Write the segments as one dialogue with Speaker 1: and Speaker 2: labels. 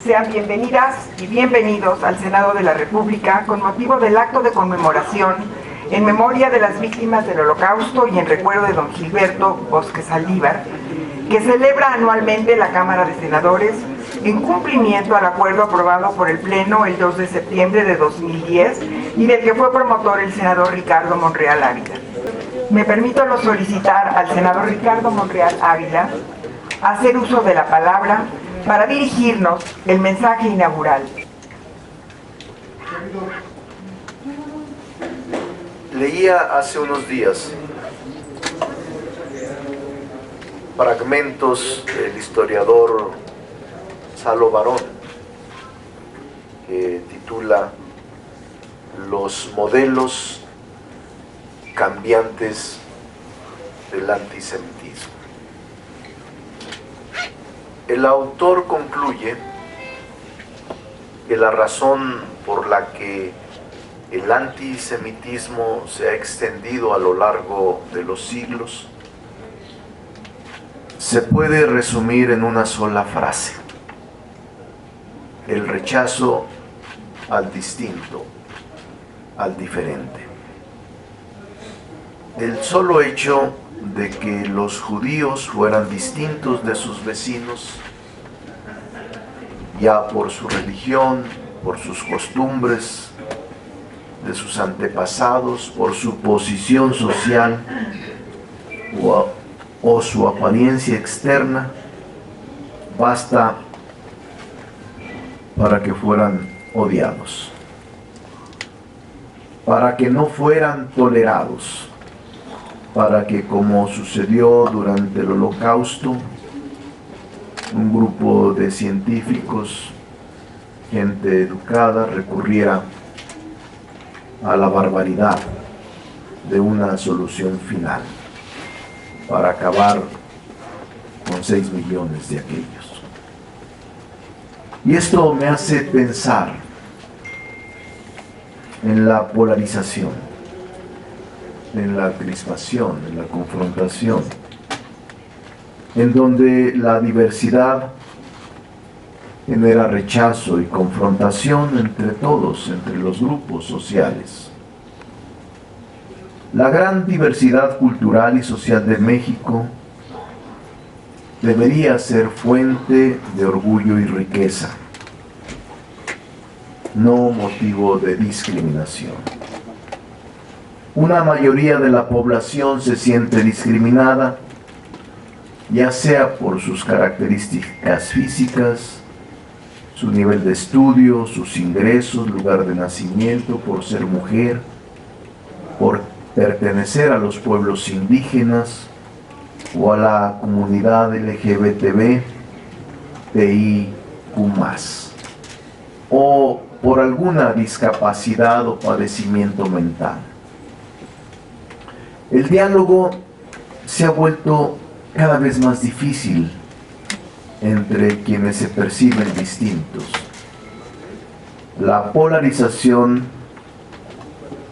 Speaker 1: Sean bienvenidas y bienvenidos al Senado de la República con motivo del acto de conmemoración en memoria de las víctimas del Holocausto y en recuerdo de don Gilberto Bosque Saldívar, que celebra anualmente la Cámara de Senadores en cumplimiento al acuerdo aprobado por el Pleno el 2 de septiembre de 2010 y del que fue promotor el senador Ricardo Monreal Ávila. Me permito solicitar al senador Ricardo Monreal Ávila hacer uso de la palabra para dirigirnos el mensaje inaugural.
Speaker 2: Leía hace unos días fragmentos del historiador Salo Barón, que titula Los modelos cambiantes del antisemitismo. El autor concluye que la razón por la que el antisemitismo se ha extendido a lo largo de los siglos se puede resumir en una sola frase: el rechazo al distinto, al diferente. El solo hecho de que los judíos fueran distintos de sus vecinos, ya por su religión, por sus costumbres, de sus antepasados, por su posición social o su apariencia externa, basta para que fueran odiados, para que no fueran tolerados, para que, como sucedió durante el Holocausto, un grupo de científicos, gente educada, recurriera a la barbaridad de una solución final para acabar con 6 millones de aquellos. Y esto me hace pensar en la polarización, en la crispación, en la confrontación, en donde la diversidad genera rechazo y confrontación entre todos, entre los grupos sociales. La gran diversidad cultural y social de México debería ser fuente de orgullo y riqueza, no motivo de discriminación. Una mayoría de la población se siente discriminada, ya sea por sus características físicas, su nivel de estudio, sus ingresos, lugar de nacimiento, por ser mujer, por pertenecer a los pueblos indígenas o a la comunidad LGBTB, TIQ+, o por alguna discapacidad o padecimiento mental. El diálogo se ha vuelto cada vez más difícil entre quienes se perciben distintos. La polarización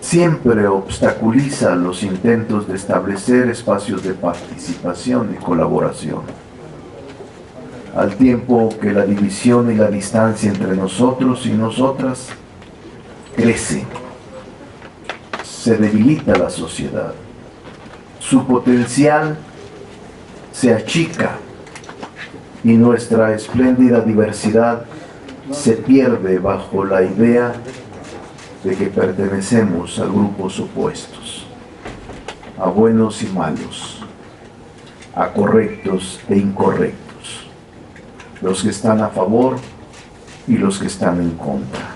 Speaker 2: siempre obstaculiza los intentos de establecer espacios de participación y colaboración, al tiempo que la división y la distancia entre nosotros y nosotras crece. Se debilita la sociedad, su potencial se achica y nuestra espléndida diversidad se pierde bajo la idea de que pertenecemos a grupos opuestos, a buenos y malos, a correctos e incorrectos, los que están a favor y los que están en contra.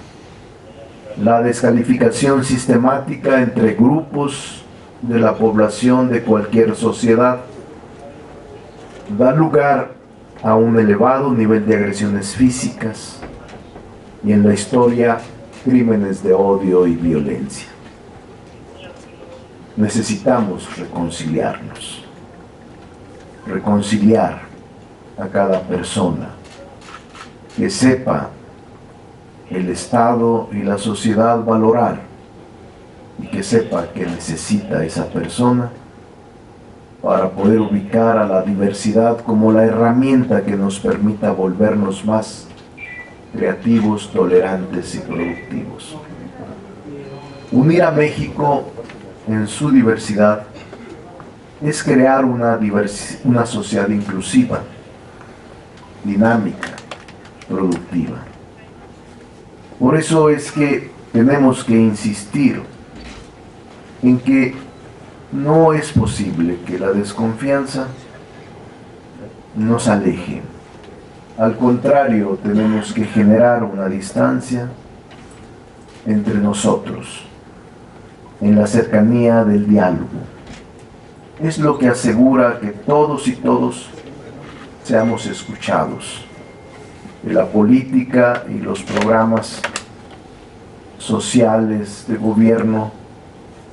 Speaker 2: La descalificación sistemática entre grupos de la población de cualquier sociedad da lugar a un elevado nivel de agresiones físicas y, en la historia, crímenes de odio y violencia. Necesitamos reconciliar a cada persona, que sepa el Estado y la sociedad valorar, y que sepa que necesita esa persona para poder ubicar a la diversidad como la herramienta que nos permita volvernos más creativos, tolerantes y productivos. Unir a México en su diversidad es crear una sociedad inclusiva, dinámica, productiva. Por eso es que tenemos que insistir en que no es posible que la desconfianza nos aleje. Al contrario, tenemos que generar una distancia entre nosotros, en la cercanía del diálogo. Es lo que asegura que todos y todos seamos escuchados. Que la política y los programas sociales de gobierno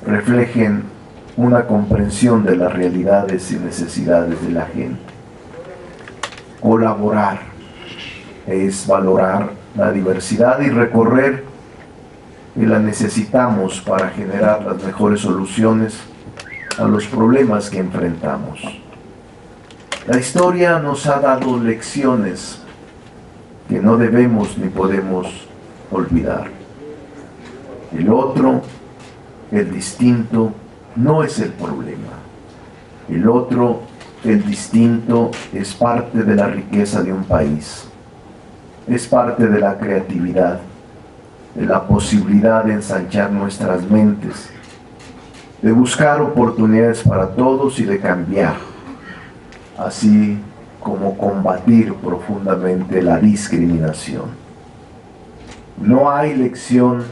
Speaker 2: reflejen una comprensión de las realidades y necesidades de la gente. Colaborar es valorar la diversidad y recorrer que la necesitamos para generar las mejores soluciones a los problemas que enfrentamos. La historia nos ha dado lecciones que no debemos ni podemos olvidar. El otro, el distinto, no es el problema. El otro, el distinto, es parte de la riqueza de un país. Es parte de la creatividad, de la posibilidad de ensanchar nuestras mentes, de buscar oportunidades para todos y de cambiar, así como combatir profundamente la discriminación. No hay lección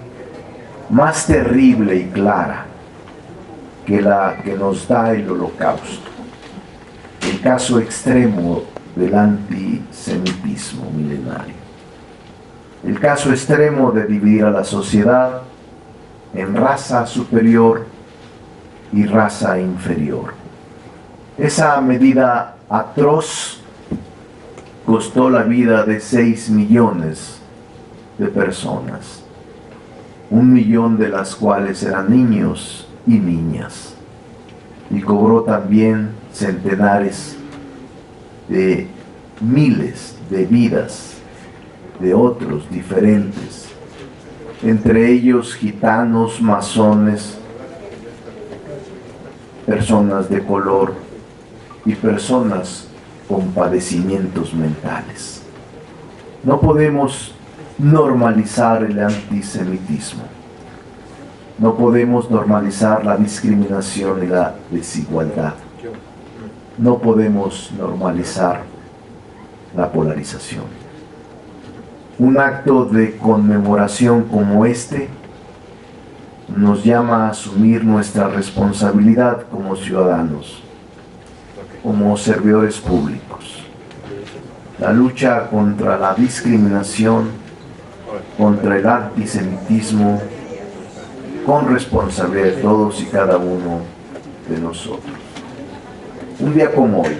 Speaker 2: más terrible y clara que la que nos da el Holocausto, el caso extremo del antisemitismo milenario, el caso extremo de dividir a la sociedad en raza superior y raza inferior. Esa medida atroz costó la vida de 6 millones de personas, 1 millón de las cuales eran niños y niñas, y cobró también centenares de miles de vidas de otros diferentes, entre ellos gitanos, masones, personas de color y personas con padecimientos mentales. No podemos normalizar el antisemitismo. No podemos normalizar la discriminación y la desigualdad. No podemos normalizar la polarización. Un acto de conmemoración como este nos llama a asumir nuestra responsabilidad como ciudadanos, como servidores públicos. La lucha contra la discriminación, contra el antisemitismo, con responsabilidad de todos y cada uno de nosotros. Un día como hoy,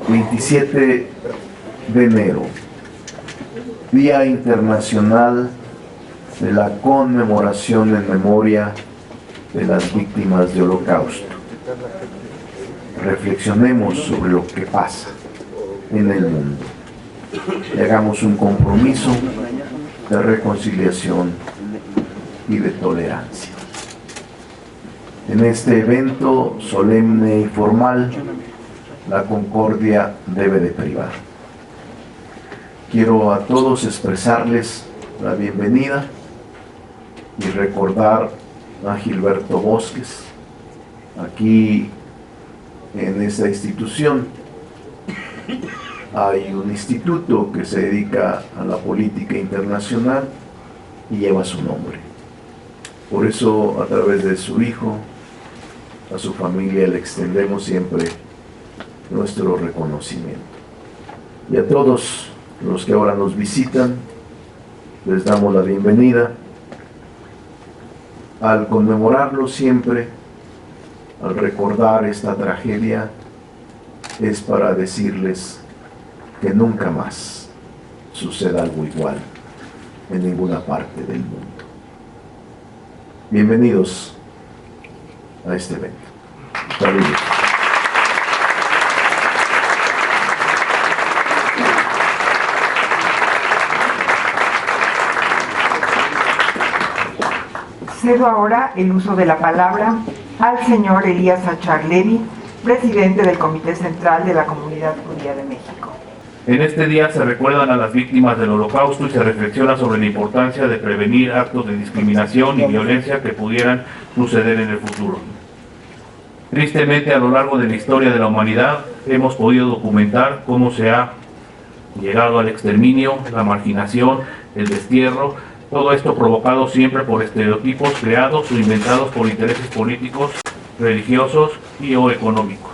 Speaker 2: 27 de enero, Día Internacional de la Conmemoración en Memoria de las Víctimas de Holocausto. Reflexionemos sobre lo que pasa en el mundo y hagamos un compromiso de reconciliación y de tolerancia. En este evento solemne y formal, la concordia debe de privar. Quiero a todos expresarles la bienvenida y recordar a Gilberto Bosques. Aquí en esta institución hay un instituto que se dedica a la política internacional y lleva su nombre. Por eso, a través de su hijo, a su familia, le extendemos siempre nuestro reconocimiento. Y a todos los que ahora nos visitan, les damos la bienvenida. Al conmemorarlo siempre, al recordar esta tragedia, es para decirles que nunca más suceda algo igual en ninguna parte del mundo. Bienvenidos a este evento. Saludos.
Speaker 1: Cedo ahora el uso de la palabra al señor Elías Achar Levy, presidente del Comité Central de la Comunidad Judía de México.
Speaker 3: En este día se recuerdan a las víctimas del Holocausto y se reflexiona sobre la importancia de prevenir actos de discriminación y violencia que pudieran suceder en el futuro. Tristemente, a lo largo de la historia de la humanidad, hemos podido documentar cómo se ha llegado al exterminio, la marginación, el destierro, todo esto provocado siempre por estereotipos creados o inventados por intereses políticos, religiosos y o económicos.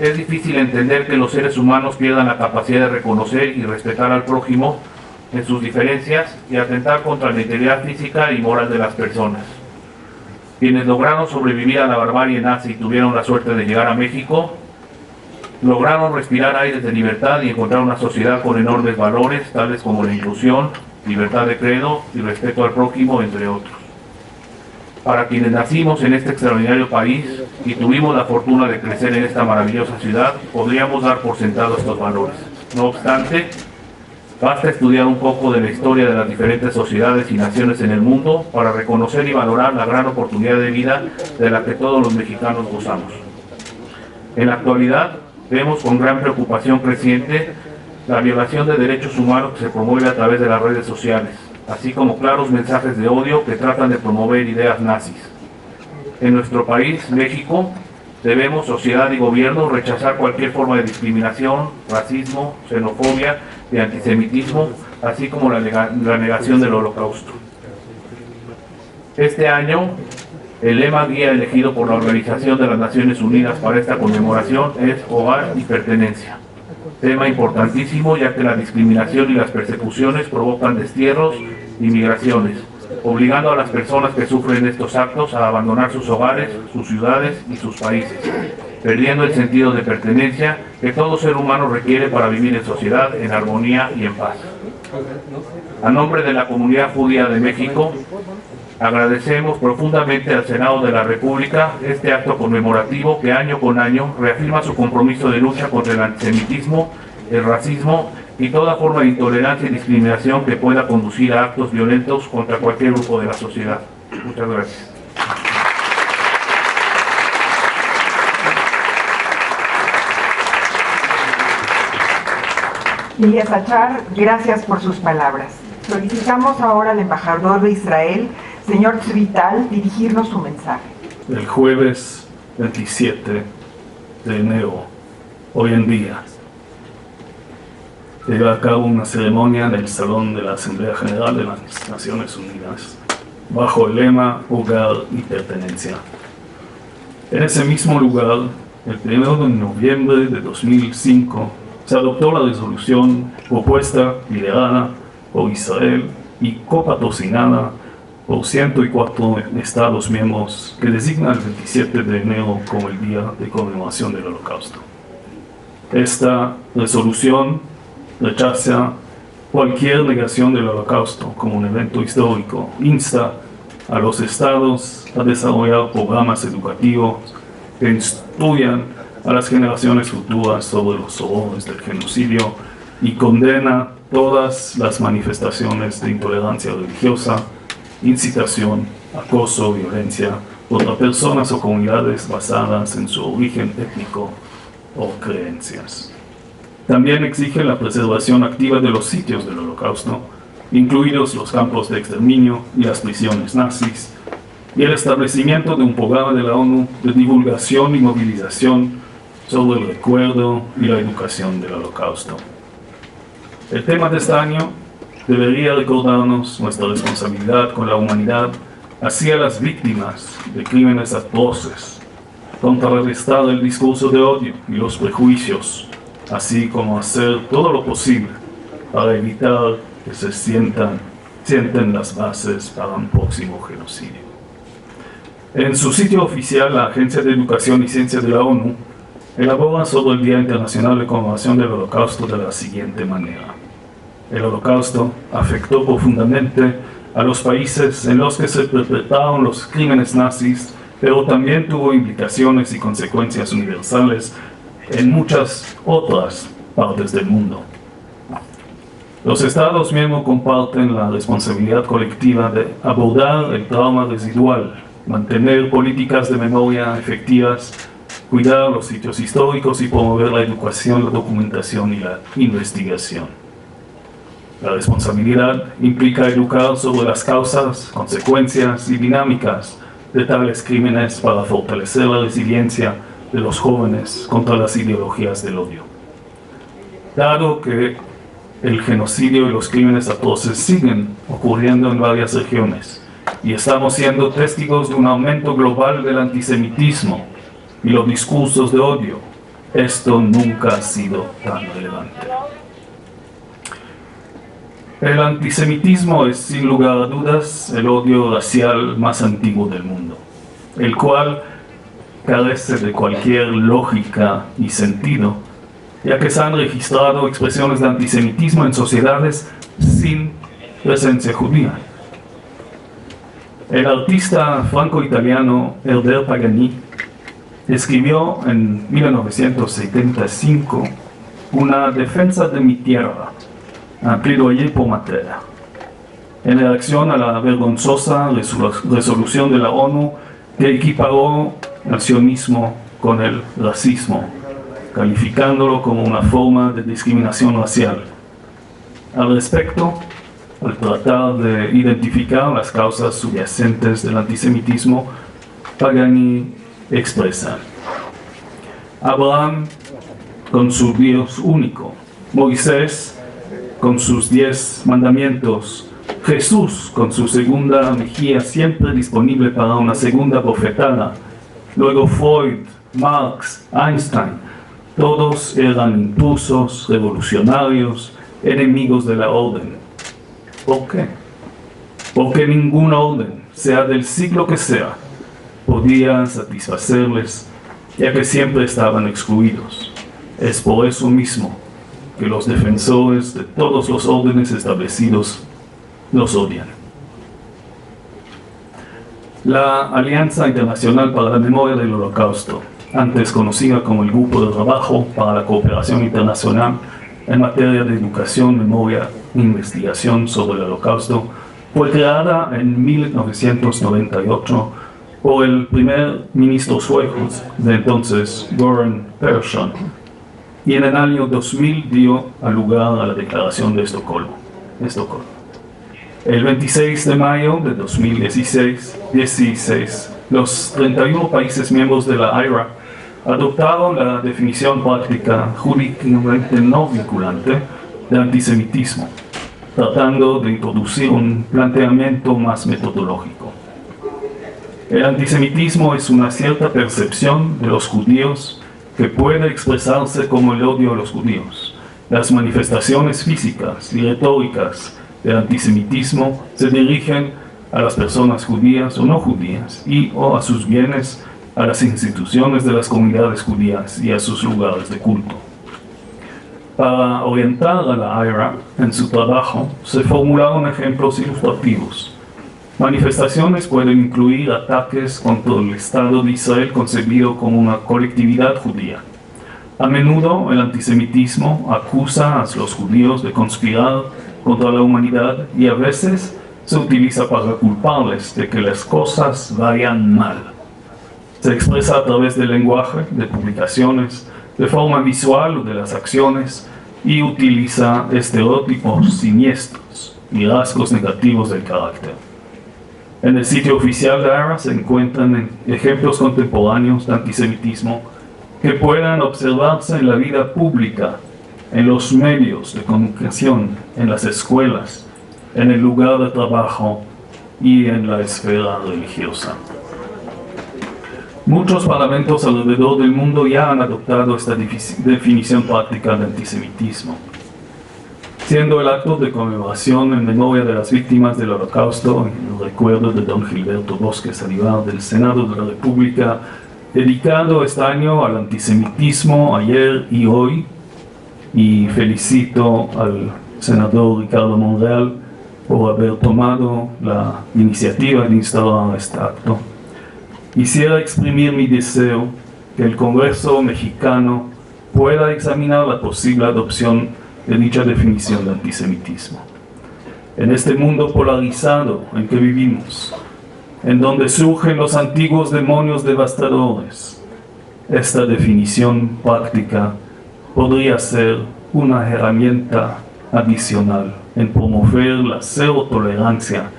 Speaker 3: Es difícil entender que los seres humanos pierdan la capacidad de reconocer y respetar al prójimo en sus diferencias y atentar contra la integridad física y moral de las personas. Quienes lograron sobrevivir a la barbarie nazi y tuvieron la suerte de llegar a México, lograron respirar aires de libertad y encontrar una sociedad con enormes valores, tales como la inclusión, libertad de credo y respeto al prójimo, entre otros. Para quienes nacimos en este extraordinario país y tuvimos la fortuna de crecer en esta maravillosa ciudad, podríamos dar por sentado estos valores. No obstante, basta estudiar un poco de la historia de las diferentes sociedades y naciones en el mundo para reconocer y valorar la gran oportunidad de vida de la que todos los mexicanos gozamos. En la actualidad, vemos con gran preocupación creciente la violación de derechos humanos que se promueve a través de las redes sociales, así como claros mensajes de odio que tratan de promover ideas nazis. En nuestro país, México, debemos, sociedad y gobierno, rechazar cualquier forma de discriminación, racismo, xenofobia y antisemitismo, así como la negación del Holocausto. Este año, el lema guía elegido por la Organización de las Naciones Unidas para esta conmemoración es Hogar y Pertenencia. Tema importantísimo, ya que la discriminación y las persecuciones provocan destierros y migraciones, obligando a las personas que sufren estos actos a abandonar sus hogares, sus ciudades y sus países, perdiendo el sentido de pertenencia que todo ser humano requiere para vivir en sociedad, en armonía y en paz. A nombre de la Comunidad Judía de México, agradecemos profundamente al Senado de la República este acto conmemorativo que año con año reafirma su compromiso de lucha contra el antisemitismo, el racismo y toda forma de intolerancia y discriminación que pueda conducir a actos violentos contra cualquier grupo de la sociedad. Muchas gracias.
Speaker 1: Elías Achar, gracias por sus palabras. Solicitamos ahora al embajador de Israel, señor Tzvital, dirigirnos su mensaje.
Speaker 4: El jueves 27 de enero, hoy en día, se lleva a cabo una ceremonia en el Salón de la Asamblea General de las Naciones Unidas, bajo el lema Hogar y Pertenencia. En ese mismo lugar, el 1 de noviembre de 2005, se adoptó la resolución propuesta, liderada por Israel y copatrocinada por 104 Estados miembros que designa el 27 de enero como el Día de Conmemoración del Holocausto. Esta resolución rechaza cualquier negación del Holocausto como un evento histórico, insta a los Estados a desarrollar programas educativos que instruyan a las generaciones futuras sobre los horrores del genocidio y condena todas las manifestaciones de intolerancia religiosa, incitación, acoso, violencia contra personas o comunidades basadas en su origen étnico o creencias. También exige la preservación activa de los sitios del Holocausto, incluidos los campos de exterminio y las prisiones nazis, y el establecimiento de un programa de la ONU de divulgación y movilización sobre el recuerdo y la educación del Holocausto. El tema de este año debería recordarnos nuestra responsabilidad con la humanidad hacia las víctimas de crímenes atroces, contrarrestar el discurso de odio y los prejuicios, así como hacer todo lo posible para evitar que se sienten las bases para un próximo genocidio. En su sitio oficial, la Agencia de Educación y Ciencias de la ONU elabora sobre el Día Internacional de Conmemoración del Holocausto de la siguiente manera. El Holocausto afectó profundamente a los países en los que se perpetraron los crímenes nazis, pero también tuvo implicaciones y consecuencias universales en muchas otras partes del mundo. Los Estados miembros comparten la responsabilidad colectiva de abordar el trauma residual, mantener políticas de memoria efectivas, cuidar los sitios históricos y promover la educación, la documentación y la investigación. La responsabilidad implica educar sobre las causas, consecuencias y dinámicas de tales crímenes para fortalecer la resiliencia de los jóvenes contra las ideologías del odio. Dado que el genocidio y los crímenes atroces siguen ocurriendo en varias regiones y estamos siendo testigos de un aumento global del antisemitismo y los discursos de odio, esto nunca ha sido tan relevante. El antisemitismo es, sin lugar a dudas, el odio racial más antiguo del mundo, el cual carece de cualquier lógica y sentido, ya que se han registrado expresiones de antisemitismo en sociedades sin presencia judía. El artista franco-italiano Herbert Pagani escribió en 1975 una defensa de mi tierra, un plaidoyer pour ma terre, en reacción a la vergonzosa resolución de la ONU que equiparó el sionismo con el racismo, calificándolo como una forma de discriminación racial. Al respecto, al tratar de identificar las causas subyacentes del antisemitismo, Pagani expresa: Abraham con su Dios único, Moisés con sus 10 mandamientos, Jesús con su segunda mejilla siempre disponible para una segunda bofetada, luego Freud, Marx, Einstein, todos eran intrusos, revolucionarios, enemigos de la orden. ¿Por qué? Porque ningún orden, sea del siglo que sea, podía satisfacerles, ya que siempre estaban excluidos. Es por eso mismo que los defensores de todos los órdenes establecidos los odian. La Alianza Internacional para la Memoria del Holocausto, antes conocida como el Grupo de Trabajo para la Cooperación Internacional en materia de educación, memoria e investigación sobre el Holocausto, fue creada en 1998 por el primer ministro sueco de entonces, Göran Persson, y en el año 2000 dio lugar a la Declaración de Estocolmo. El 26 de mayo de 2016, los 31 países miembros de la AIRA adoptaron la definición práctica jurídicamente no vinculante de antisemitismo, tratando de introducir un planteamiento más metodológico. El antisemitismo es una cierta percepción de los judíos que puede expresarse como el odio a los judíos. Las manifestaciones físicas y retóricas del antisemitismo se dirigen a las personas judías o no judías y o a sus bienes, a las instituciones de las comunidades judías y a sus lugares de culto. Para orientar a la AIRA en su trabajo, se formularon ejemplos ilustrativos. Manifestaciones pueden incluir ataques contra el Estado de Israel concebido como una colectividad judía. A menudo el antisemitismo acusa a los judíos de conspirar contra la humanidad y a veces se utiliza para culparles de que las cosas vayan mal. Se expresa a través del lenguaje, de publicaciones, de forma visual o de las acciones y utiliza estereotipos siniestros y rasgos negativos del carácter. En el sitio oficial de AIRA se encuentran ejemplos contemporáneos de antisemitismo que puedan observarse en la vida pública, en los medios de comunicación, en las escuelas, en el lugar de trabajo y en la esfera religiosa. Muchos parlamentos alrededor del mundo ya han adoptado esta definición práctica de antisemitismo, siendo el acto de conmemoración en memoria de las víctimas del Holocausto, en el recuerdo de don Gilberto Bosque Salivar del Senado de la República, dedicado este año al antisemitismo ayer y hoy, y felicito al senador Ricardo Monreal por haber tomado la iniciativa de instaurar este acto. Quisiera exprimir mi deseo que el Congreso mexicano pueda examinar la posible adopción de dicha definición de antisemitismo. En este mundo polarizado en que vivimos, en donde surgen los antiguos demonios devastadores, esta definición práctica podría ser una herramienta adicional en promover la cero tolerancia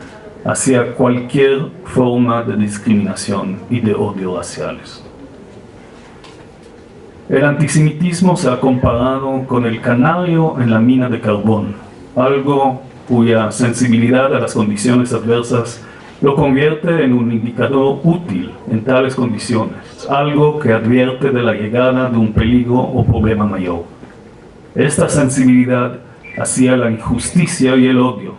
Speaker 4: hacia cualquier forma de discriminación y de odio raciales. El antisemitismo se ha comparado con el canario en la mina de carbón, algo cuya sensibilidad a las condiciones adversas lo convierte en un indicador útil en tales condiciones, algo que advierte de la llegada de un peligro o problema mayor. Esta sensibilidad hacia la injusticia y el odio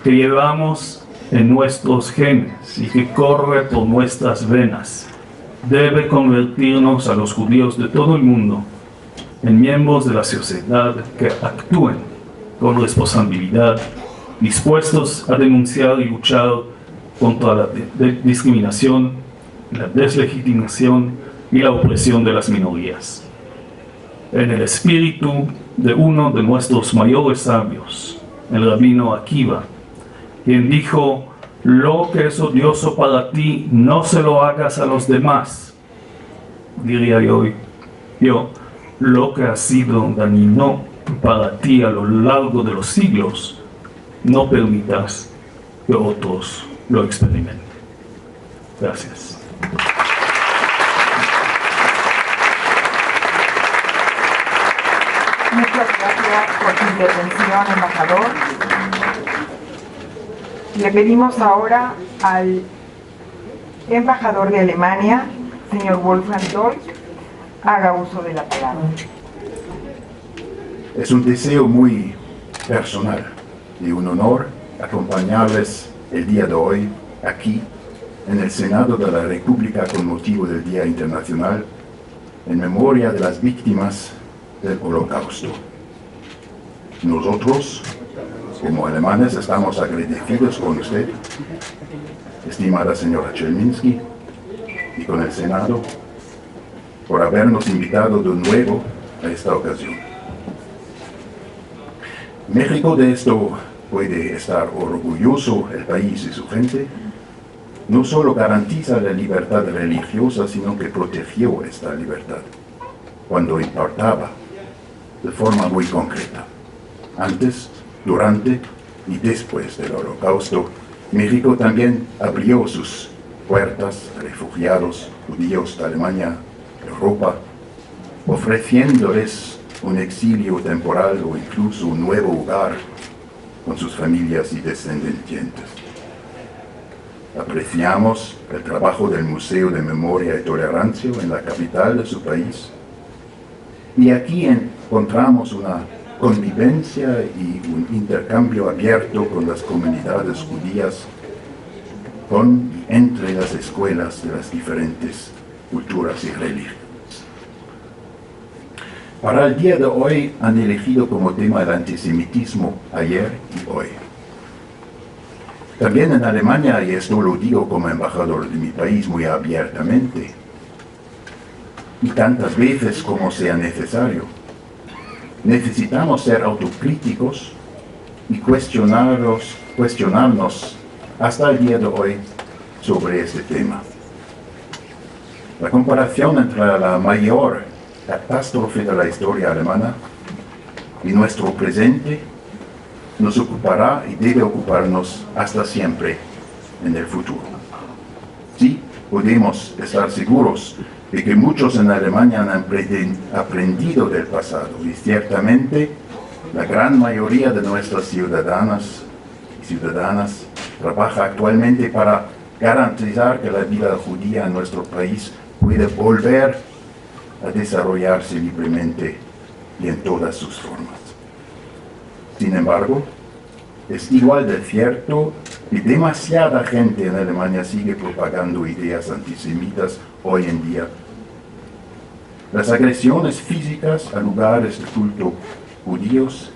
Speaker 4: que llevamos en nuestros genes y que corre por nuestras venas debe convertirnos a los judíos de todo el mundo en miembros de la sociedad que actúen con responsabilidad, dispuestos a denunciar y luchar contra la discriminación, la deslegitimación y la opresión de las minorías. En el espíritu de uno de nuestros mayores sabios, el rabino Akiva, quien dijo: lo que es odioso para ti, no se lo hagas a los demás. Diría yo, lo que ha sido dañino para ti a lo largo de los siglos, no permitas que otros lo experimenten. Gracias.
Speaker 1: Muchas gracias por su intervención, embajador. Le pedimos ahora al embajador de Alemania, señor Wolfgang Dolk, haga uso de la palabra.
Speaker 5: Es un deseo muy personal y un honor acompañarles el día de hoy aquí en el Senado de la República con motivo del Día Internacional en memoria de las víctimas del Holocausto. Nosotros, como alemanes, estamos agradecidos con usted, estimada señora Chelminsky, y con el Senado, por habernos invitado de nuevo a esta ocasión. México, de esto puede estar orgulloso el país y su gente. No solo garantiza la libertad religiosa, sino que protegió esta libertad cuando importaba de forma muy concreta. Antes, durante y después del Holocausto, México también abrió sus puertas a refugiados judíos de Alemania, Europa, ofreciéndoles un exilio temporal o incluso un nuevo hogar con sus familias y descendientes. Apreciamos el trabajo del Museo de Memoria y Tolerancia en la capital de su país, y aquí encontramos una convivencia y un intercambio abierto con las comunidades judías, con y entre las escuelas de las diferentes culturas y religiones. Para el día de hoy han elegido como tema el antisemitismo ayer y hoy. También en Alemania, y esto lo digo como embajador de mi país muy abiertamente, y tantas veces como sea necesario, necesitamos ser autocríticos y cuestionarnos hasta el día de hoy sobre este tema. La comparación entre la mayor catástrofe de la historia alemana y nuestro presente nos ocupará y debe ocuparnos hasta siempre en el futuro. Sí, podemos estar seguros de que muchos en Alemania han aprendido del pasado, y ciertamente la gran mayoría de nuestras ciudadanas y ciudadanas trabaja actualmente para garantizar que la vida judía en nuestro país puede volver a desarrollarse libremente y en todas sus formas. Sin embargo, es igual de cierto que demasiada gente en Alemania sigue propagando ideas antisemitas hoy en día. Las agresiones físicas a lugares de culto judíos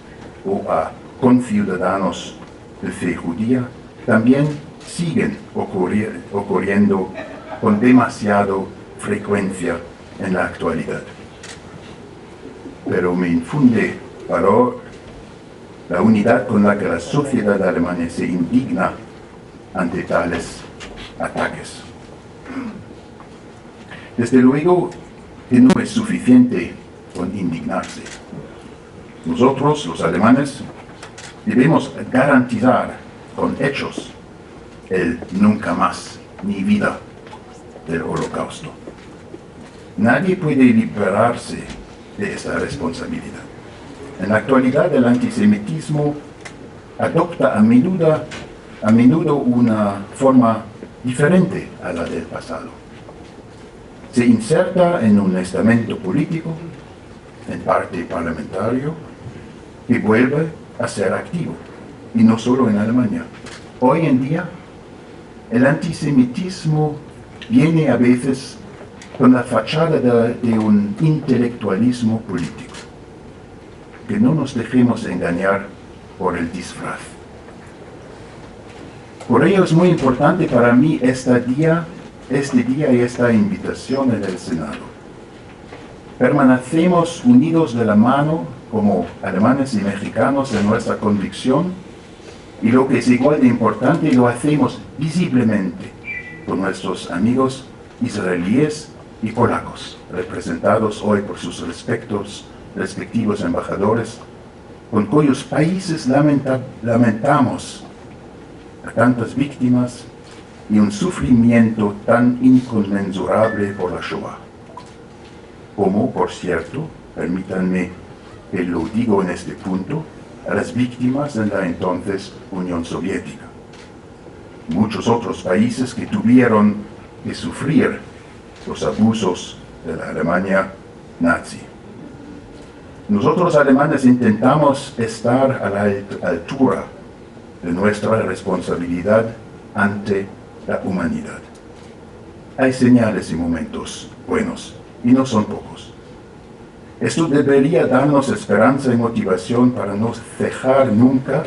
Speaker 5: o a conciudadanos de fe judía también siguen ocurriendo con demasiada frecuencia en la actualidad. Pero me infunde valor la unidad con la que la sociedad alemana se indigna ante tales ataques. Desde luego que no es suficiente con indignarse. Nosotros, los alemanes, debemos garantizar con hechos el nunca más ni vida del Holocausto. Nadie puede liberarse de esta responsabilidad. En la actualidad, el antisemitismo adopta a menudo una forma diferente a la del pasado. Se inserta en un estamento político, en parte parlamentario, que vuelve a ser activo, y no solo en Alemania. Hoy en día, el antisemitismo viene a veces con la fachada de un intelectualismo político. Que no nos dejemos engañar por el disfraz. Por ello es muy importante para mí este día y esta invitación en el Senado. Permanecemos unidos de la mano como alemanes y mexicanos en nuestra convicción, y lo que es igual de importante, lo hacemos visiblemente con nuestros amigos israelíes y polacos, representados hoy por sus respectivos embajadores, con cuyos países lamentamos a tantas víctimas y un sufrimiento tan inconmensurable por la Shoah. Como, por cierto, permítanme que lo digo en este punto, a las víctimas de la entonces Unión Soviética. Muchos otros países que tuvieron que sufrir los abusos de la Alemania nazi. Nosotros alemanes intentamos estar a la altura de nuestra responsabilidad ante la humanidad. Hay señales y momentos buenos, y no son pocos. Esto debería darnos esperanza y motivación para no cejar nunca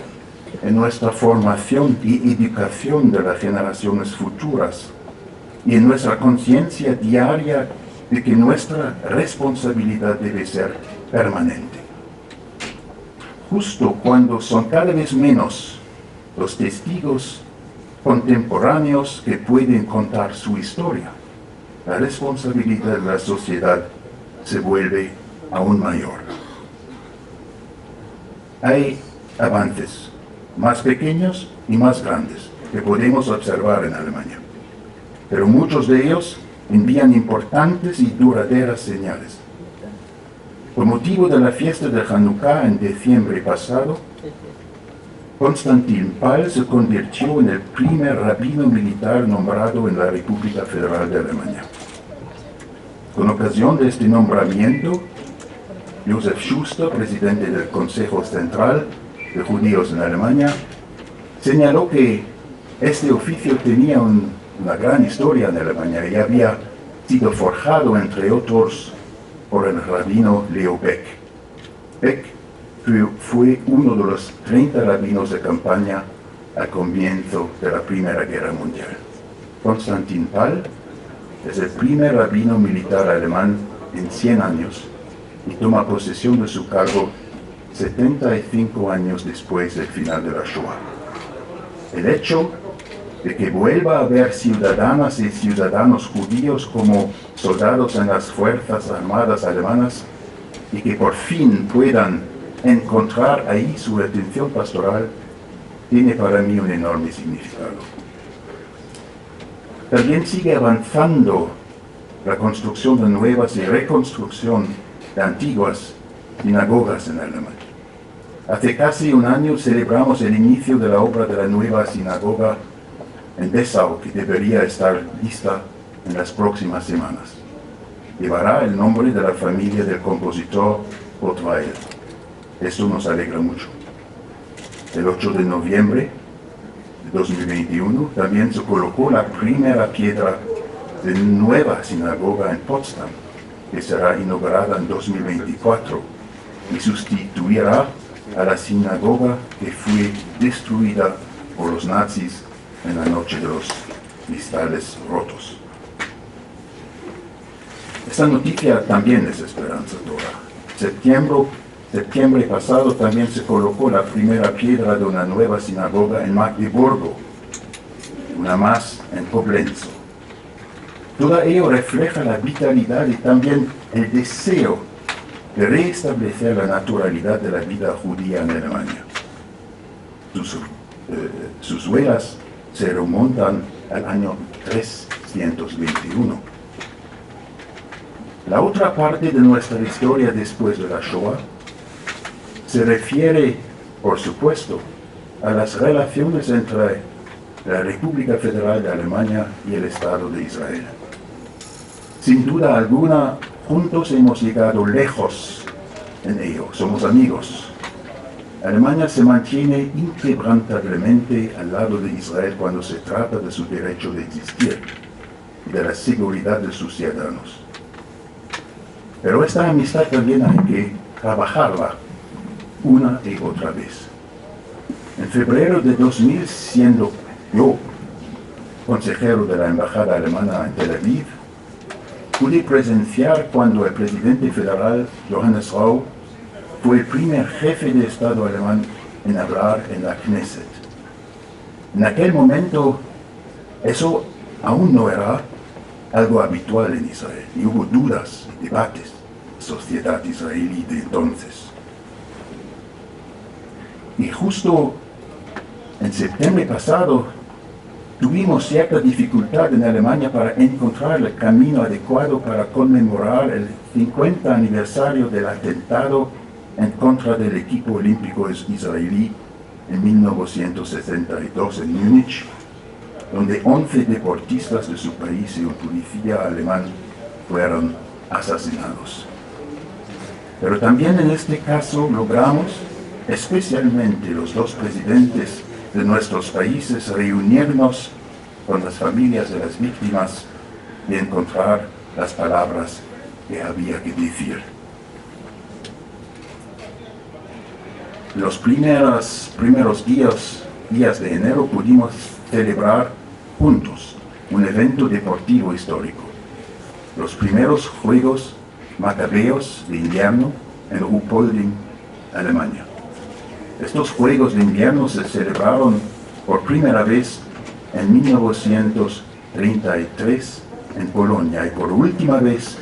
Speaker 5: en nuestra formación y educación de las generaciones futuras, y en nuestra conciencia diaria de que nuestra responsabilidad debe ser permanente. Justo cuando son cada vez menos los testigos contemporáneos que pueden contar su historia, la responsabilidad de la sociedad se vuelve aún mayor. Hay avances más pequeños y más grandes que podemos observar en Alemania, pero muchos de ellos envían importantes y duraderas señales. Por motivo de la fiesta de Hanukkah en diciembre pasado, Konstantin Pall se convirtió en el primer rabino militar nombrado en la República Federal de Alemania. Con ocasión de este nombramiento, Josef Schuster, presidente del Consejo Central de Judíos en Alemania, señaló que este oficio tenía una gran historia en Alemania y había sido forjado, entre otros, por el rabino Leo Beck. Beck fue uno de los 30 rabinos de campaña al comienzo de la Primera Guerra Mundial. Konstantin Pall es el primer rabino militar alemán en 100 años y toma posesión de su cargo 75 años después del final de la Shoah. El hecho de que vuelva a haber ciudadanas y ciudadanos judíos como soldados en las Fuerzas Armadas alemanas y que por fin puedan encontrar ahí su atención pastoral, tiene para mí un enorme significado. También sigue avanzando la construcción de nuevas y reconstrucción de antiguas sinagogas en Alemania. Hace casi un año celebramos el inicio de la obra de la nueva sinagoga en Dessau, que debería estar lista en las próximas semanas. Llevará el nombre de la familia del compositor Ottweiler. Esto nos alegra mucho. El 8 de noviembre de 2021 también se colocó la primera piedra de nueva sinagoga en Potsdam, que será inaugurada en 2024 y sustituirá a la sinagoga que fue destruida por los nazis en la noche de los cristales rotos. Esta noticia también es esperanzadora. septiembre pasado también se colocó la primera piedra de una nueva sinagoga en Magdeburgo, una más en Koblenz. Todo ello refleja la vitalidad y también el deseo de restablecer la naturalidad de la vida judía en Alemania. Sus huellas se remontan al año 321. La otra parte de nuestra historia después de la Shoah se refiere, por supuesto, a las relaciones entre la República Federal de Alemania y el Estado de Israel. Sin duda alguna, juntos hemos llegado lejos en ello, somos amigos. Alemania se mantiene inquebrantablemente al lado de Israel cuando se trata de su derecho de existir y de la seguridad de sus ciudadanos. Pero esta amistad también hay que trabajarla una y otra vez. En febrero de 2000, siendo yo consejero de la Embajada Alemana en Tel Aviv, pude presenciar cuando el presidente federal Johannes Rau fue el primer jefe de Estado alemán en hablar en la Knesset. En aquel momento, eso aún no era algo habitual en Israel, y hubo dudas y debates en la sociedad israelí de entonces. Y justo en septiembre pasado, tuvimos cierta dificultad en Alemania para encontrar el camino adecuado para conmemorar el 50 aniversario del atentado en contra del equipo olímpico israelí en 1962 en Múnich, donde 11 deportistas de su país y un policía alemán fueron asesinados. Pero también en este caso logramos, especialmente los dos presidentes de nuestros países, reunirnos con las familias de las víctimas y encontrar las palabras que había que decir. Los primeros días de enero pudimos celebrar juntos un evento deportivo histórico, los primeros Juegos Macabeos de invierno en Ruhpolding, Alemania. Estos Juegos de invierno se celebraron por primera vez en 1933 en Polonia y por última vez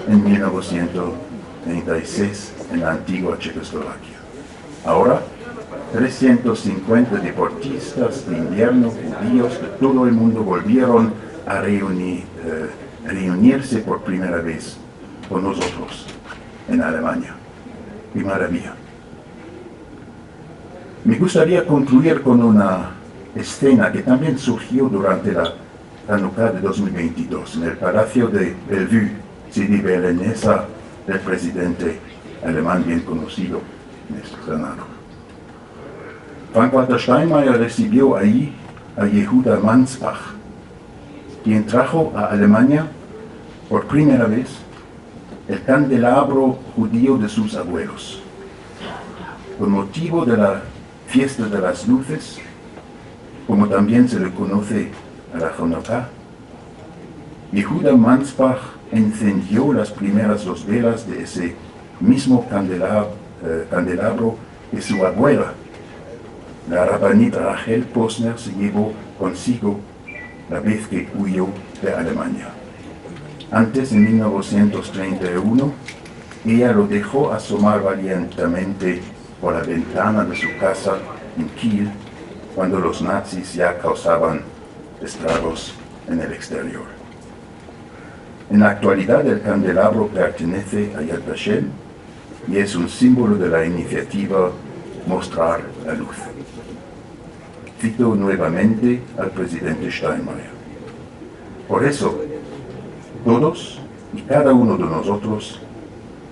Speaker 5: en 1936 en la antigua Checoslovaquia. Ahora, 350 deportistas de invierno judíos de todo el mundo volvieron a reunirse por primera vez con nosotros en Alemania. ¡Qué maravilla! Me gustaría concluir con una escena que también surgió durante la Hanukkah de 2022 en el Palacio de Bellevue, sede belenesa del presidente alemán bien conocido, Néstor Zanaro. Frank-Walter Steinmeier recibió ahí a Yehuda Mansbach, quien trajo a Alemania por primera vez el candelabro judío de sus abuelos. Con motivo de la fiesta de las luces, como también se le conoce a la Hanukkah, Yehuda Mansbach encendió las primeras dos velas de ese mismo candelabro que su abuela, la rabanita Rachel Posner, se llevó consigo la vez que huyó de Alemania. Antes, en 1931, ella lo dejó asomar valientemente por la ventana de su casa en Kiel, cuando los nazis ya causaban estragos en el exterior. En la actualidad, el candelabro pertenece a Yad Vashem y es un símbolo de la iniciativa Mostrar la Luz. Cito nuevamente al presidente Steinmeier. Por eso, todos y cada uno de nosotros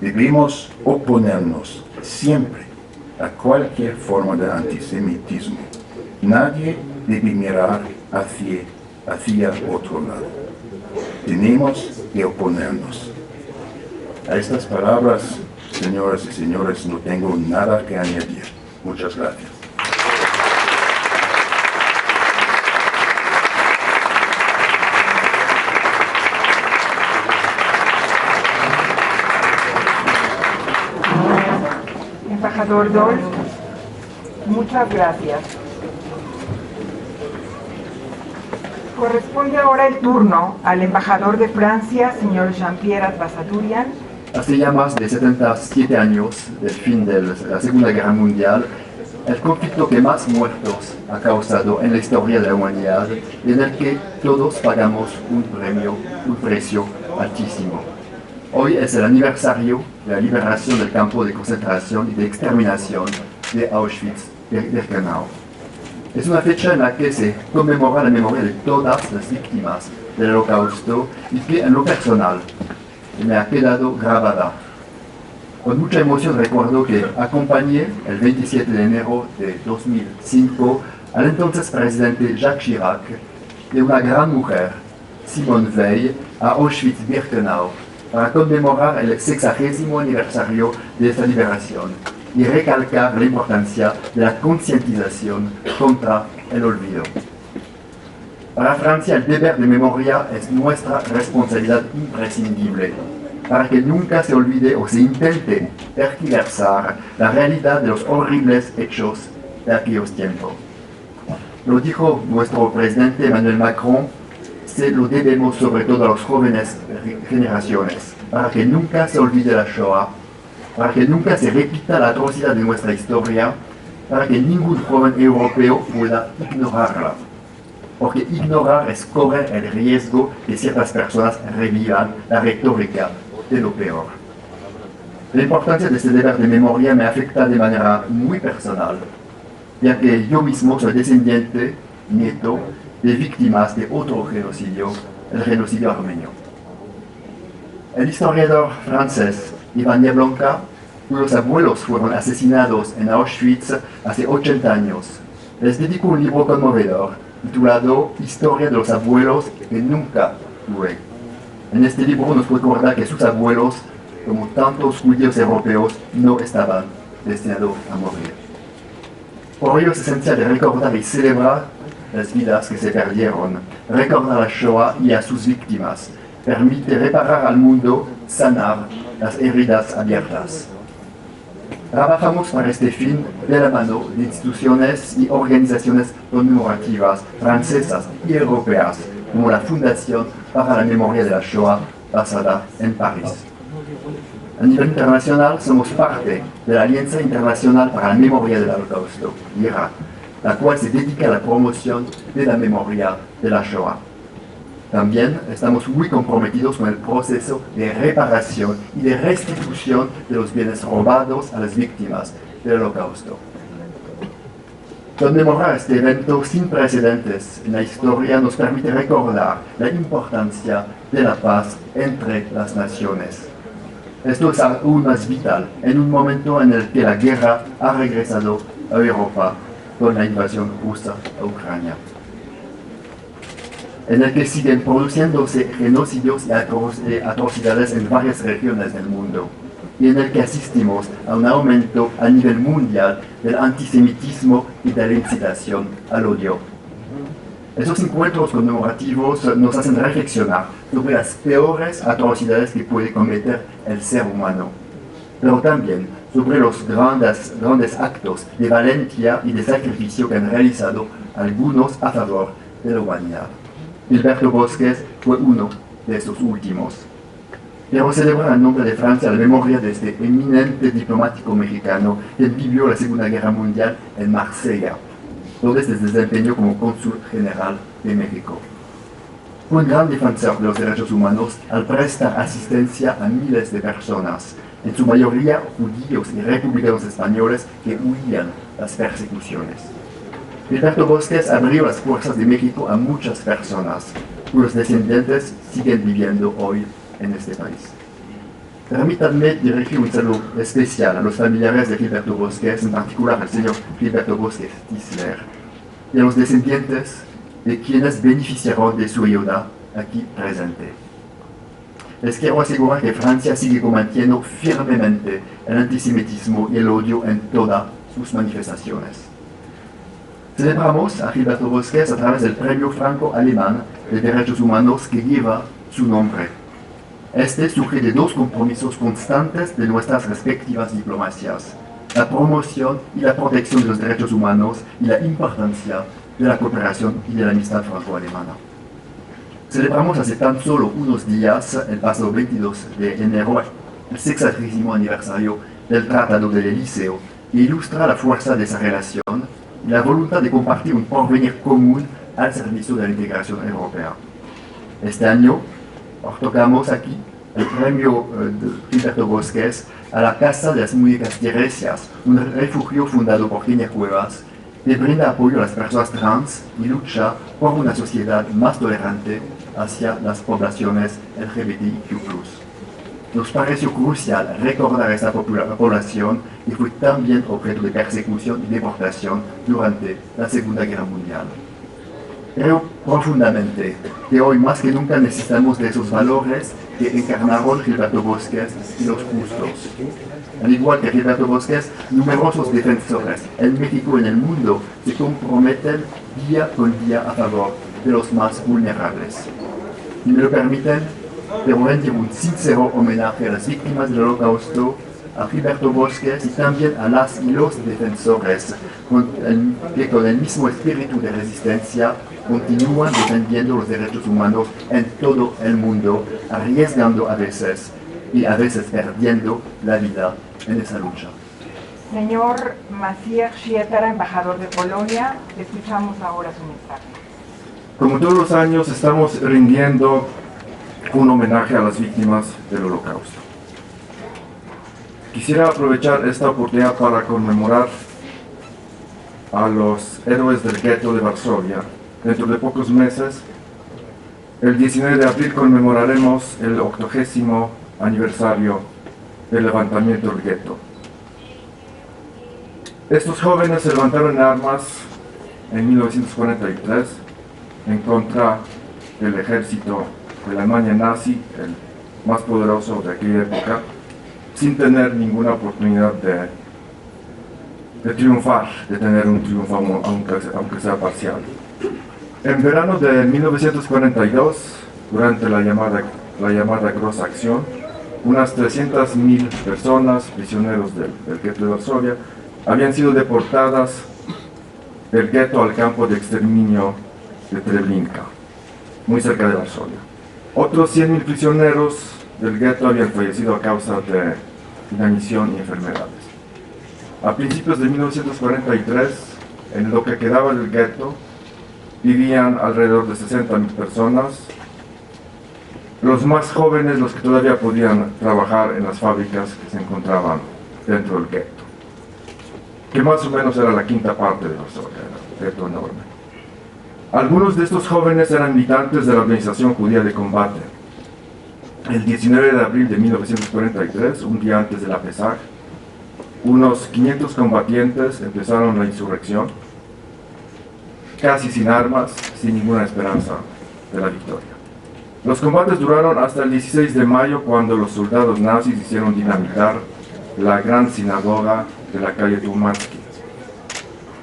Speaker 5: debemos oponernos siempre a cualquier forma de antisemitismo. Nadie debe mirar hacia otro lado. Tenemos que oponernos. A estas palabras, señoras y señores, no tengo nada que añadir. Muchas gracias.
Speaker 1: Embajador Dole, muchas gracias. Corresponde ahora el turno al embajador de Francia, señor Jean-Pierre Atvasaturian.
Speaker 6: Hace ya más de 77 años del fin de la Segunda Guerra Mundial, el conflicto que más muertos ha causado en la historia de la humanidad y en el que todos pagamos un precio altísimo. Hoy es el aniversario de la liberación del campo de concentración y de exterminación de Auschwitz-Birkenau. Es una fecha en la que se conmemora la memoria de todas las víctimas del Holocausto y que en lo personal me ha quedado grabada. Con mucha emoción recuerdo que acompañé el 27 de enero de 2005 al entonces presidente Jacques Chirac y una gran mujer, Simone Veil, a Auschwitz-Birkenau para conmemorar el 60º aniversario de esta liberación y recalcar la importancia de la concientización contra el olvido. Para Francia, el deber de memoria es nuestra responsabilidad imprescindible, para que nunca se olvide o se intente tergiversar la realidad de los horribles hechos de aquellos tiempos. Lo dijo nuestro presidente Emmanuel Macron, se lo debemos sobre todo a las jóvenes generaciones, para que nunca se olvide la Shoah, para que nunca se repita la atrocidad de nuestra historia, para que ningún joven europeo pueda ignorarla. Porque ignorar es correr el riesgo de que ciertas personas revivan la retórica de lo peor. La importancia de este deber de memoria me afecta de manera muy personal, ya que yo mismo soy descendiente, nieto, de víctimas de otro genocidio, el genocidio armenio. El historiador francés Ivan Jablonka, cuyos abuelos fueron asesinados en Auschwitz hace 80 años, les dedicó un libro conmovedor titulado Historia de los abuelos que nunca tuve. En este libro nos recuerda que sus abuelos, como tantos judíos europeos, no estaban destinados a morir. Por ello es esencial recordar y celebrar las vidas que se perdieron, recordar la Shoah y a sus víctimas, permite reparar al mundo, sanar las heridas abiertas. Trabajamos para este fin de la mano de instituciones y organizaciones conmemorativas francesas y europeas, como la Fundación para la Memoria de la Shoah, basada en París. A nivel internacional, somos parte de la Alianza Internacional para la Memoria del Holocausto, IHRA, la cual se dedica a la promoción de la memoria de la Shoah. También estamos muy comprometidos con el proceso de reparación y de restitución de los bienes robados a las víctimas del Holocausto. Conmemorar este evento sin precedentes en la historia nos permite recordar la importancia de la paz entre las naciones. Esto es aún más vital en un momento en el que la guerra ha regresado a Europa con la invasión rusa a Ucrania, en el que siguen produciéndose genocidios y atrocidades en varias regiones del mundo, y en el que asistimos a un aumento a nivel mundial del antisemitismo y de la incitación al odio. Esos encuentros conmemorativos nos hacen reflexionar sobre las peores atrocidades que puede cometer el ser humano, pero también sobre los grandes actos de valentía y de sacrificio que han realizado algunos a favor de la humanidad. Gilberto Bosques fue uno de estos últimos. Quiero celebrar en nombre de Francia la memoria de este eminente diplomático mexicano que vivió la Segunda Guerra Mundial en Marsella, donde se desempeñó como cónsul general de México. Fue un gran defensor de los derechos humanos al prestar asistencia a miles de personas, en su mayoría judíos y republicanos españoles que huían las persecuciones. Gilberto Bosques abrió las fuerzas de México a muchas personas, cuyos descendientes siguen viviendo hoy en este país. Permítanme dirigir un saludo especial a los familiares de Gilberto Bosques, en particular al señor Gilberto Bosques Tisler, y a los descendientes de quienes beneficiaron de su ayuda aquí presente. Les quiero asegurar que Francia sigue combatiendo firmemente el antisemitismo y el odio en todas sus manifestaciones. Celebramos a Gilberto Bosques a través del Premio Franco-Alemán de Derechos Humanos que lleva su nombre. Este surge de dos compromisos constantes de nuestras respectivas diplomacias. la promoción y la protección de los derechos humanos y la importancia de la cooperación y de la amistad franco-alemana. Celebramos hace tan solo unos días, el pasado 22 de enero, el 60º aniversario del Tratado del Elíseo, que ilustra la fuerza de esa relación y la voluntad de compartir un porvenir común al servicio de la integración europea. Este año otorgamos aquí el premio de Gilberto Bosques a la Casa de las Muñecas Tiresias, un refugio fundado por Kenia Cuevas, que brinda apoyo a las personas trans y lucha por una sociedad más tolerante hacia las poblaciones LGBTIQ+. Nos pareció crucial recordar a esta población que fue también objeto de persecución y deportación durante la Segunda Guerra Mundial. Creo profundamente que hoy más que nunca necesitamos de esos valores que encarnaron Gilberto Bosques y los justos. Al igual que Gilberto Bosques, numerosos defensores en México y en el mundo se comprometen día con día a favor de los más vulnerables. Si me lo permiten, debo rendir un sincero homenaje a las víctimas del Holocausto, a Gilberto Bosques y también a las y los defensores que con el mismo espíritu de resistencia continúan defendiendo los derechos humanos en todo el mundo, arriesgando a veces y a veces perdiendo la vida en esa lucha.
Speaker 1: Señor Maciej Szietara, embajador de Polonia, escuchamos ahora su mensaje.
Speaker 7: Como todos los años, estamos rindiendo un homenaje a las víctimas del Holocausto. Quisiera aprovechar esta oportunidad para conmemorar a los héroes del gueto de Varsovia. Dentro de pocos meses, el 19 de abril, conmemoraremos el 80º aniversario del levantamiento del gueto. Estos jóvenes se levantaron en armas en 1943 en contra del ejército de la Alemania nazi, el más poderoso de aquella época, sin tener ninguna oportunidad de triunfar, de tener un triunfo aunque sea parcial. En verano de 1942, durante la llamada Gross Acción, unas 300.000 personas, prisioneros del gueto de Varsovia, habían sido deportadas del gueto al campo de exterminio de Treblinka, muy cerca de Varsovia. Otros 100.000 prisioneros del gueto habían fallecido a causa de inanición y enfermedades. A principios de 1943, en lo que quedaba del gueto, vivían alrededor de 60.000 personas, los más jóvenes, los que todavía podían trabajar en las fábricas que se encontraban dentro del gueto, que más o menos era la quinta parte de Varsovia, era un gueto enorme. Algunos de estos jóvenes eran militantes de la organización judía de combate. El 19 de abril de 1943, un día antes de la Pesaj, unos 500 combatientes empezaron la insurrección, casi sin armas, sin ninguna esperanza de la victoria. Los combates duraron hasta el 16 de mayo, cuando los soldados nazis hicieron dinamitar la gran sinagoga de la calle Tumansky.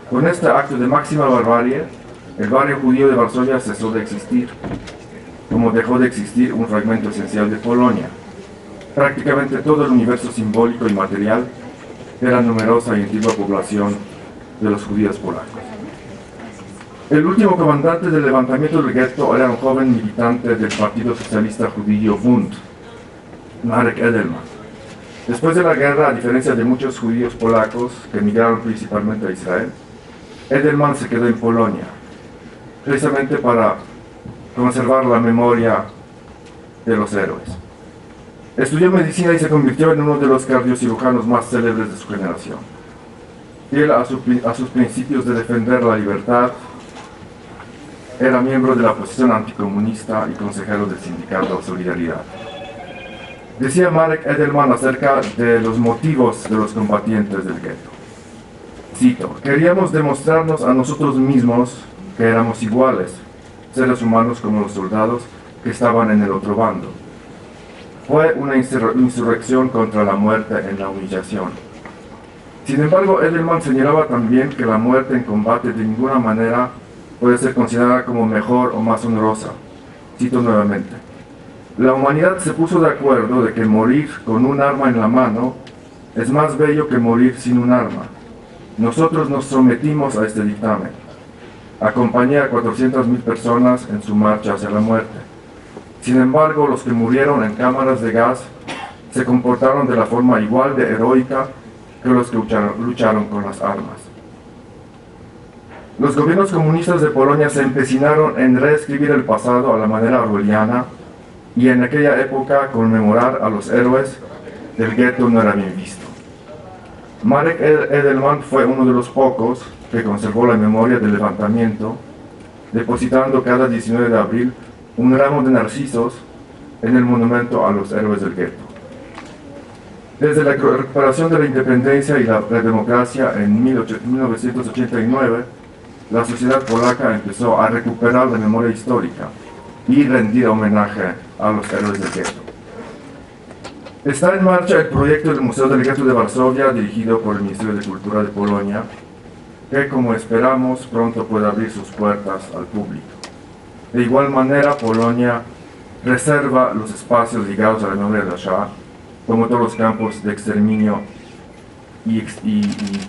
Speaker 7: Con este acto de máxima barbarie, el barrio judío de Varsovia cesó de existir, como dejó de existir un fragmento esencial de Polonia. Prácticamente todo el universo simbólico y material de la numerosa y antigua población de los judíos polacos. El último comandante del levantamiento del gueto era un joven militante del Partido Socialista Judío Bund, Marek Edelman. Después de la guerra, a diferencia de muchos judíos polacos que emigraron principalmente a Israel, Edelman se quedó en Polonia, precisamente para conservar la memoria de los héroes. Estudió medicina y se convirtió en uno de los cardiocirujanos más célebres de su generación. Fiel a sus principios de defender la libertad, era miembro de la oposición anticomunista y consejero del sindicato Solidaridad. Decía Marek Edelman acerca de los motivos de los combatientes del gueto. Cito: queríamos demostrarnos a nosotros mismos que éramos iguales, seres humanos como los soldados que estaban en el otro bando. Fue una insurrección contra la muerte en la humillación. Sin embargo, Edelman señalaba también que la muerte en combate de ninguna manera puede ser considerada como mejor o más honrosa. Cito nuevamente: la humanidad se puso de acuerdo de que morir con un arma en la mano es más bello que morir sin un arma. Nosotros nos sometimos a este dictamen. Acompañé a 400.000 personas en su marcha hacia la muerte. Sin embargo, los que murieron en cámaras de gas se comportaron de la forma igual de heroica que los que lucharon con las armas. Los gobiernos comunistas de Polonia se empecinaron en reescribir el pasado a la manera orwelliana, y en aquella época conmemorar a los héroes del gueto no era bien visto. Marek Edelman fue uno de los pocos que conservó la memoria del levantamiento, depositando cada 19 de abril un ramo de narcisos en el monumento a los héroes del gueto. Desde la recuperación de la independencia y la democracia en 1989, la sociedad polaca empezó a recuperar la memoria histórica y rendir homenaje a los héroes del gueto. Está en marcha el proyecto del Museo del Gueto de Varsovia, dirigido por el Ministerio de Cultura de Polonia, que, como esperamos, pronto pueda abrir sus puertas al público. De igual manera, Polonia reserva los espacios ligados a la memoria de la Shoah, como todos los campos de exterminio y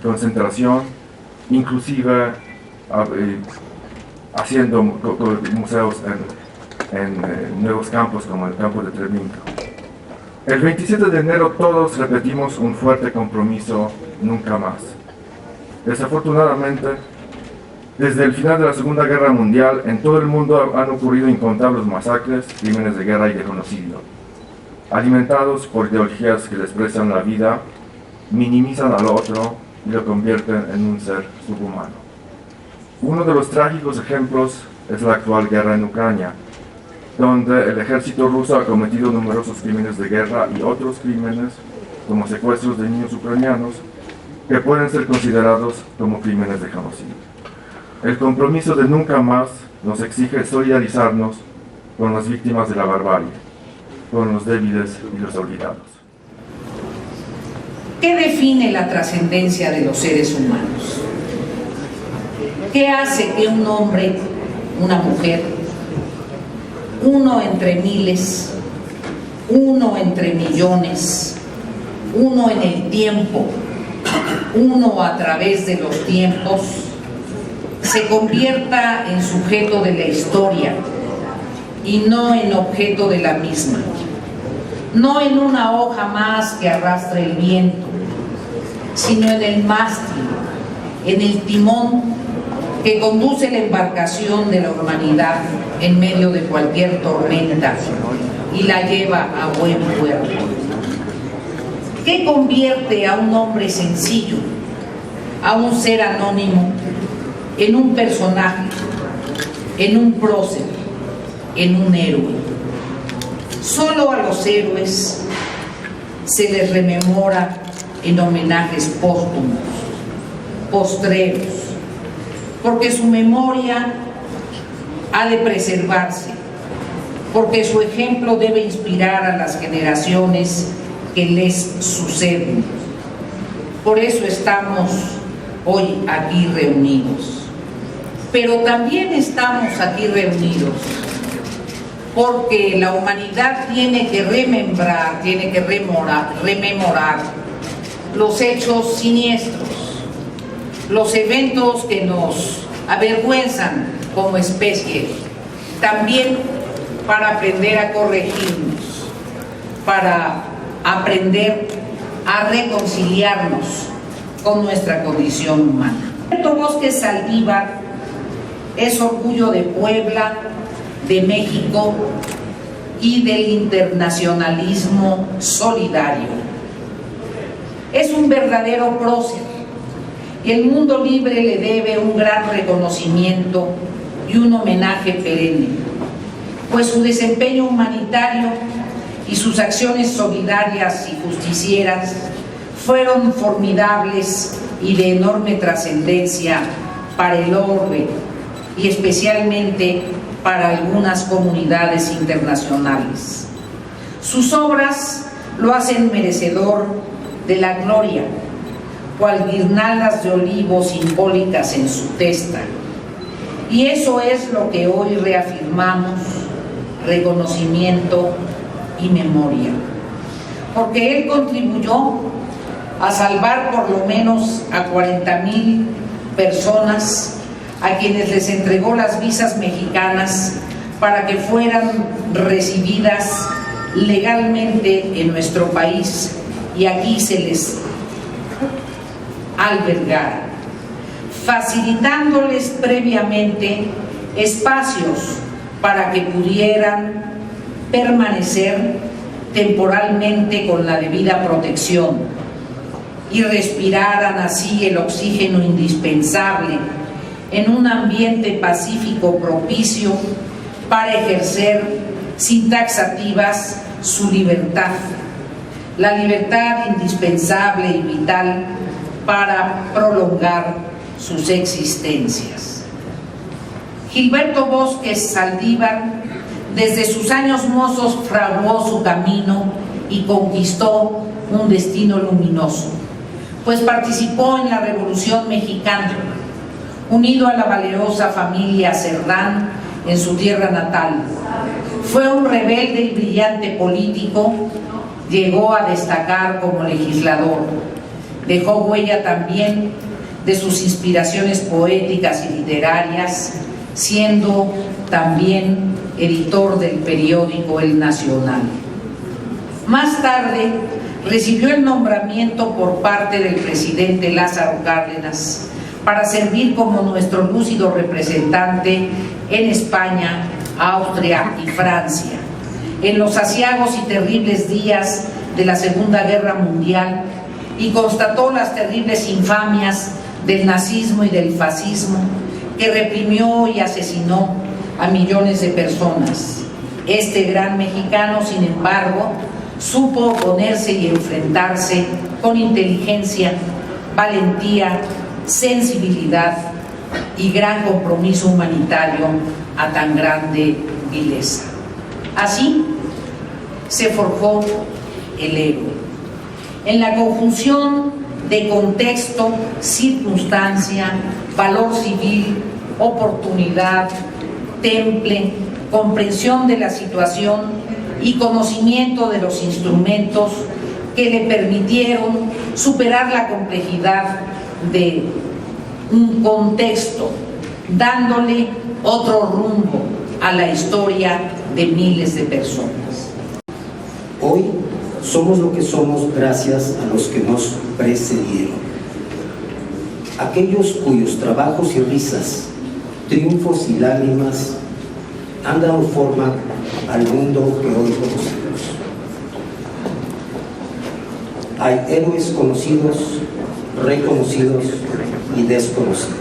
Speaker 7: concentración, inclusive haciendo museos en nuevos campos como el campo de Treblinka. El 27 de enero todos repetimos un fuerte compromiso: nunca más. Desafortunadamente, desde el final de la Segunda Guerra Mundial, en todo el mundo han ocurrido incontables masacres, crímenes de guerra y de genocidio, alimentados por ideologías que desprecian la vida, minimizan al otro y lo convierten en un ser subhumano. Uno de los trágicos ejemplos es la actual guerra en Ucrania, donde el ejército ruso ha cometido numerosos crímenes de guerra y otros crímenes, como secuestros de niños ucranianos, que pueden ser considerados como crímenes de genocidio. El compromiso de nunca más nos exige solidarizarnos con las víctimas de la barbarie, con los débiles y los olvidados.
Speaker 8: ¿Qué define la trascendencia de los seres humanos? ¿Qué hace que un hombre, una mujer, uno entre miles, uno entre millones, uno en el tiempo, uno a través de los tiempos, se convierta en sujeto de la historia y no en objeto de la misma? No en una hoja más que arrastre el viento, sino en el mástil, en el timón que conduce la embarcación de la humanidad en medio de cualquier tormenta y la lleva a buen puerto. ¿Qué convierte a un hombre sencillo, a un ser anónimo, en un personaje, en un prócer, en un héroe? Solo a los héroes se les rememora en homenajes póstumos, postreros, porque su memoria ha de preservarse, porque su ejemplo debe inspirar a las generaciones que les suceden. Por eso estamos hoy aquí reunidos. Pero también estamos aquí reunidos porque la humanidad tiene que remembrar, tiene que rememorar los hechos siniestros, los eventos que nos avergüenzan como especie, también para aprender a corregirnos, para aprender a reconciliarnos con nuestra condición humana. Alberto Bosques Saldívar es orgullo de Puebla, de México y del internacionalismo solidario. Es un verdadero prócer y el mundo libre le debe un gran reconocimiento y un homenaje perenne, pues su desempeño humanitario y sus acciones solidarias y justicieras fueron formidables y de enorme trascendencia para el orbe y especialmente para algunas comunidades internacionales. Sus obras lo hacen merecedor de la gloria, cual guirnaldas de olivos simbólicas en su testa. Y eso es lo que hoy reafirmamos: reconocimiento y memoria. Porque él contribuyó a salvar por lo menos a 40,000 personas a quienes les entregó las visas mexicanas para que fueran recibidas legalmente en nuestro país y aquí se les albergara, facilitándoles previamente espacios para que pudieran permanecer temporalmente con la debida protección y respiraran así el oxígeno indispensable en un ambiente pacífico propicio para ejercer sin taxativas su libertad, la libertad indispensable y vital para prolongar sus existencias. Gilberto Bosques Saldívar, desde sus años mozos, fraguó su camino y conquistó un destino luminoso, pues participó en la Revolución Mexicana, unido a la valerosa familia Cerdán en su tierra natal. Fue un rebelde y brillante político, llegó a destacar como legislador, dejó huella también de sus inspiraciones poéticas y literarias, siendo también editor del periódico El Nacional. Más tarde recibió el nombramiento por parte del presidente Lázaro Cárdenas para servir como nuestro lúcido representante en España, Austria y Francia, en los aciagos y terribles días de la Segunda Guerra Mundial, y constató las terribles infamias del nazismo y del fascismo que reprimió y asesinó a millones de personas. Este gran mexicano, sin embargo, supo oponerse y enfrentarse con inteligencia, valentía, sensibilidad y gran compromiso humanitario a tan grande vileza. Así se forjó el héroe. En la conjunción de contexto, circunstancia, valor civil, oportunidad, temple, comprensión de la situación y conocimiento de los instrumentos que le permitieron superar la complejidad de un contexto, dándole otro rumbo a la historia de miles de personas.
Speaker 9: Hoy somos lo que somos gracias a los que nos precedieron. Aquellos cuyos trabajos y risas, triunfos y lágrimas han dado forma al mundo que hoy conocemos. Hay héroes conocidos, reconocidos y desconocidos.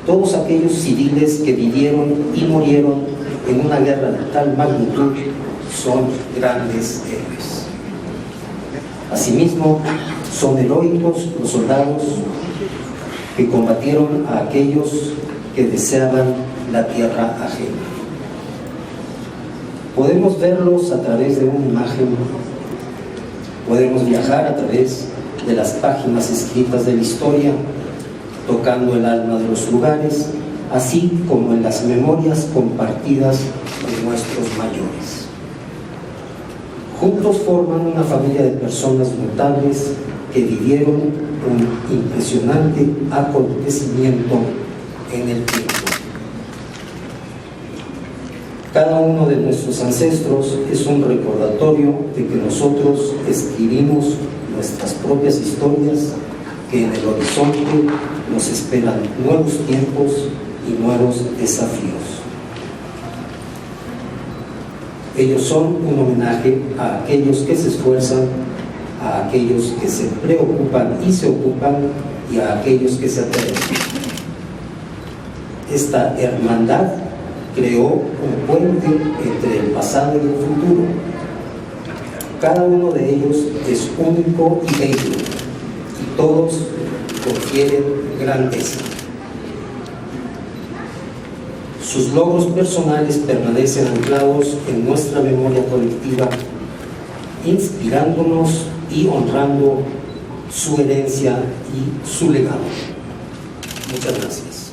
Speaker 9: Todos aquellos civiles que vivieron y murieron en una guerra de tal magnitud son grandes héroes. Asimismo, son heroicos los soldados que combatieron a aquellos que deseaban la tierra ajena. Podemos verlos a través de una imagen, podemos viajar a través de las páginas escritas de la historia, tocando el alma de los lugares, así como en las memorias compartidas de nuestros mayores. Juntos forman una familia de personas notables que vivieron un impresionante acontecimiento en el tiempo. Cada uno de nuestros ancestros es un recordatorio de que nosotros escribimos nuestras propias historias, que en el horizonte nos esperan nuevos tiempos y nuevos desafíos. Ellos son un homenaje a aquellos que se esfuerzan, a aquellos que se preocupan y se ocupan, y a aquellos que se atreven. Esta hermandad creó un puente entre el pasado y el futuro. Cada uno de ellos es único y bello, y todos confieren grandeza. Sus logros personales permanecen anclados en nuestra memoria colectiva, inspirándonos y honrando su herencia y su legado. Muchas gracias.